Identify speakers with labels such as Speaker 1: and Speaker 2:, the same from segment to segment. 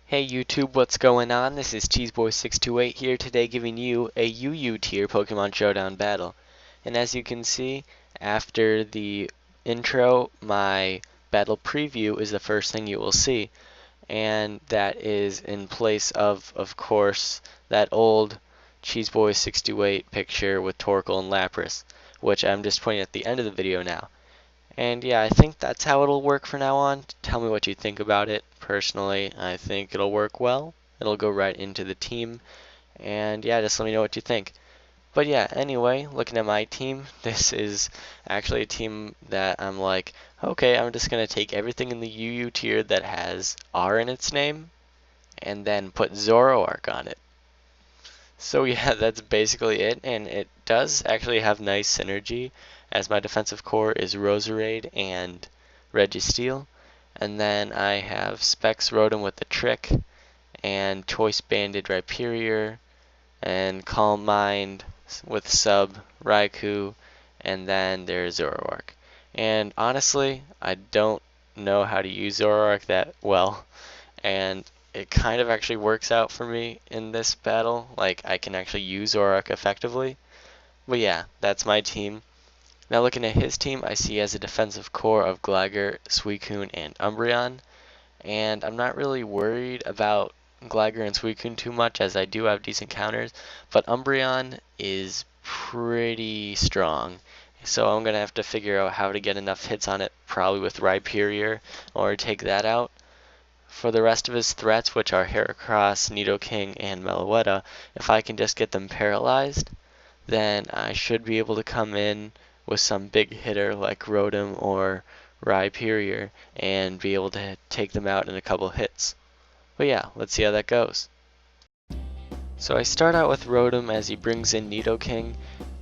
Speaker 1: Hey YouTube, what's going on? This is Cheeseboy628 here today giving you a UU tier Pokemon Showdown battle. And as you can see, after the intro, my battle preview is the first thing you will see. And that is in place of course, that old Cheeseboy628 picture with Torkoal and Lapras, which I'm just putting at the end of the video now. And yeah, I think that's how it'll work for now on. Tell me what you think about it. Personally, I think it'll work well. It'll go right into the team. And yeah, just let me know what you think. But yeah, anyway, looking at my team, this is actually a team that I'm like, okay, I'm just going to take everything in the UU tier that has R in its name, and then put Zoroark on it. So yeah, that's basically it, and it does actually have nice synergy, as my defensive core is Roserade and Registeel, and then I have Specs Rotom with the Trick, and Choice Banded Rhyperior, and Calm Mind with Sub Raikou, and then there's Zoroark. And honestly, I don't know how to use Zoroark that well, and it kind of actually works out for me in this battle. Like, I can actually use Zoroark effectively. But yeah, that's my team. Now looking at his team, I see he has a defensive core of Gligar, Suicune, and Umbreon. And I'm not really worried about Gligar and Suicune too much, as I do have decent counters. But Umbreon is pretty strong. So I'm going to have to figure out how to get enough hits on it, probably with Rhyperior, or take that out. For the rest of his threats, which are Heracross, Nidoking, and Meloetta, if I can just get them paralyzed, then I should be able to come in with some big hitter like Rotom or Rhyperior and be able to take them out in a couple hits. But yeah, let's see how that goes. So I start out with Rotom as he brings in Nidoking,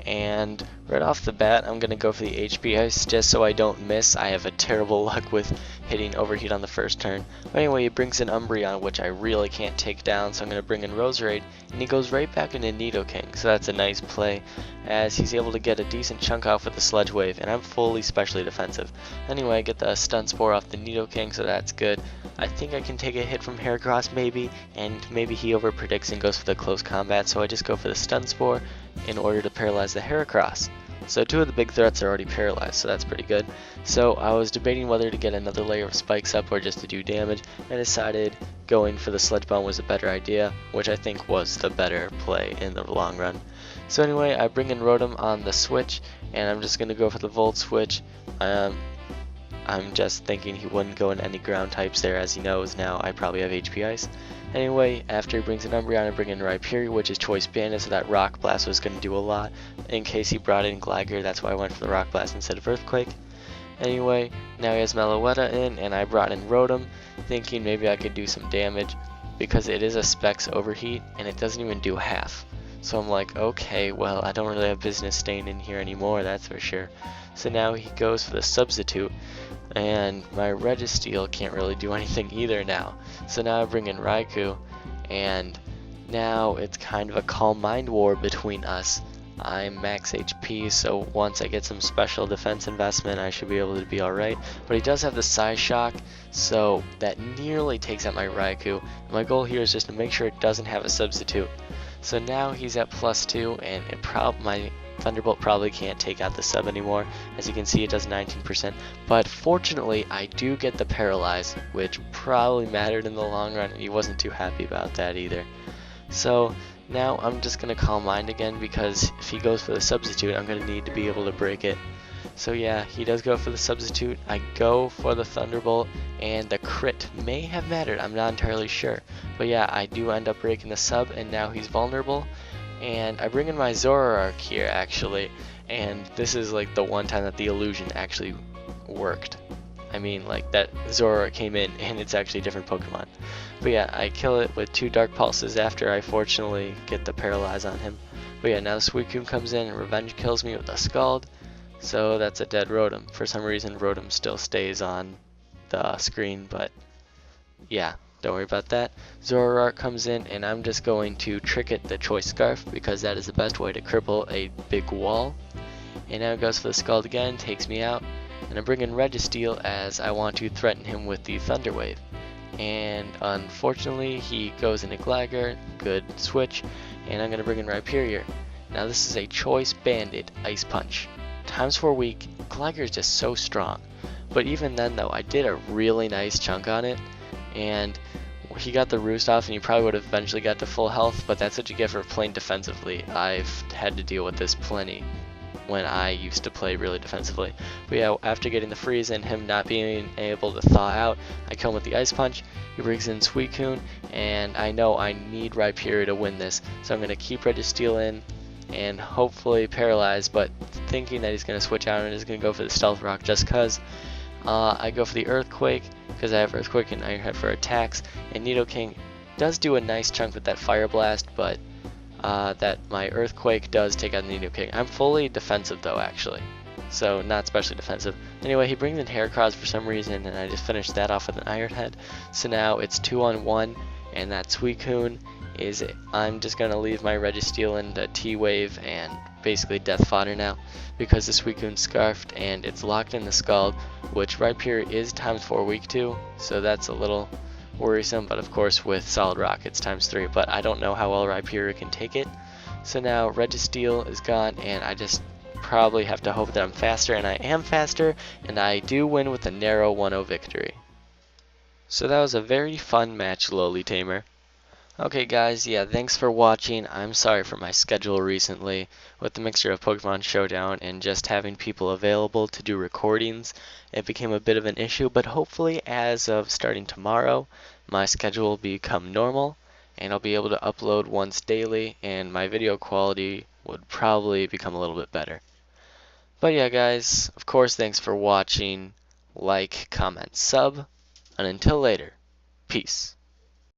Speaker 1: and right off the bat I'm going to go for the HP Ice just so I don't miss. I have a terrible luck with hitting Overheat on the first turn. But anyway, he brings in Umbreon, which I really can't take down, so I'm going to bring in Roserade, and he goes right back into Nidoking, so that's a nice play, as he's able to get a decent chunk off with the Sludge Wave, and I'm fully specially defensive. Anyway, I get the Stun Spore off the Nidoking, so that's good. I think I can take a hit from Heracross maybe, and maybe he overpredicts and goes for the close combat, so I just go for the Stun Spore in order to paralyze the Heracross. So two of the big threats are already paralyzed, so that's pretty good. So I was debating whether to get another layer of spikes up or just to do damage, and decided going for the Sludge Bomb was a better idea, which I think was the better play in the long run. So anyway, I bring in Rotom on the switch, and I'm just going to go for the Volt Switch. I'm just thinking he wouldn't go in any ground types there, as he knows now I probably have HP Ice. Anyway, after he brings in Umbreon, I bring in Rhyperior, which is Choice Banded, so that Rock Blast was going to do a lot. In case he brought in Gligar, that's why I went for the Rock Blast instead of Earthquake. Anyway, now he has Meloetta in, and I brought in Rotom, thinking maybe I could do some damage, because it is a Specs Overheat, and it doesn't even do half. So I'm like, okay, well, I don't really have business staying in here anymore, that's for sure. So now he goes for the Substitute, and my Registeel can't really do anything either now. So now I bring in Raikou, and now it's kind of a Calm Mind war between us. I'm max HP, so once I get some special defense investment, I should be able to be alright. But he does have the Psyshock, so that nearly takes out my Raikou. My goal here is just to make sure it doesn't have a substitute. So now he's at +2, and my Thunderbolt probably can't take out the sub anymore. As you can see, it does 19%. But fortunately, I do get the Paralyze, which probably mattered in the long run, and he wasn't too happy about that either. So now I'm just going to Calm Mind again, because if he goes for the Substitute, I'm going to need to be able to break it. So yeah, he does go for the Substitute. I go for the Thunderbolt, and the crit may have mattered. I'm not entirely sure. But yeah, I do end up breaking the sub, and now he's vulnerable. And I bring in my Zoroark here, actually, and this is like the one time that the illusion actually worked. I mean, like, that Zoroark came in, and it's actually a different Pokemon. But yeah, I kill it with 2 Dark Pulses after I fortunately get the Paralyze on him. But yeah, now Suicune comes in, and Revenge kills me with a Scald, so that's a dead Rotom. For some reason, Rotom still stays on the screen, but yeah. Don't worry about that. Zoroark comes in, and I'm just going to trick it the Choice Scarf, because that is the best way to cripple a big wall. And now it goes for the Scald again, takes me out, and I bring in Registeel as I want to threaten him with the Thunder Wave. and unfortunately he goes into Gligar, good switch, and I'm going to bring in Rhyperior. Now this is a Choice Banded Ice Punch. Times 4 weak, Gligar is just so strong. But even then though, I did a really nice chunk on it, and he got the roost off and he probably would have eventually got to full health, but that's what you get for playing defensively. I've had to deal with this plenty when I used to play really defensively. But yeah, after getting the freeze and him not being able to thaw out, I kill him with the Ice Punch. He brings in Suicune, and I know I need Rhyperior to win this, so I'm going to keep Registeel in and hopefully paralyze, but thinking that he's going to switch out and is going to go for the Stealth Rock just because. I go for the Earthquake because I have Earthquake and Iron Head for attacks, and Nidoking does do a nice chunk with that Fire Blast, but that my Earthquake does take out the Nidoking. I'm fully defensive though, actually, so not especially defensive. Anyway, he brings in Heracross for some reason, and I just finished that off with an Iron Head. So now it's 2-on-1, and that Suicune is it. I'm just gonna leave my Registeel into T-Wave and basically death fodder now, because the Suicune's scarfed and it's locked in the Scald, which Rhyperior is times 4 weak to, so that's a little worrisome. But of course with Solid Rock it's times 3, but I don't know how well Rhyperior can take it. So now Registeel is gone, and I just probably have to hope that I'm faster, and I am faster, and I do win with a narrow 1-0 victory. So that was a very fun match, Loli Tamer. Okay guys, yeah, thanks for watching. I'm sorry for my schedule recently with the mixture of Pokemon Showdown and just having people available to do recordings. It became a bit of an issue, but hopefully as of starting tomorrow, my schedule will become normal and I'll be able to upload once daily, and my video quality would probably become a little bit better. But yeah guys, of course thanks for watching. Like, comment, sub, and until later, peace.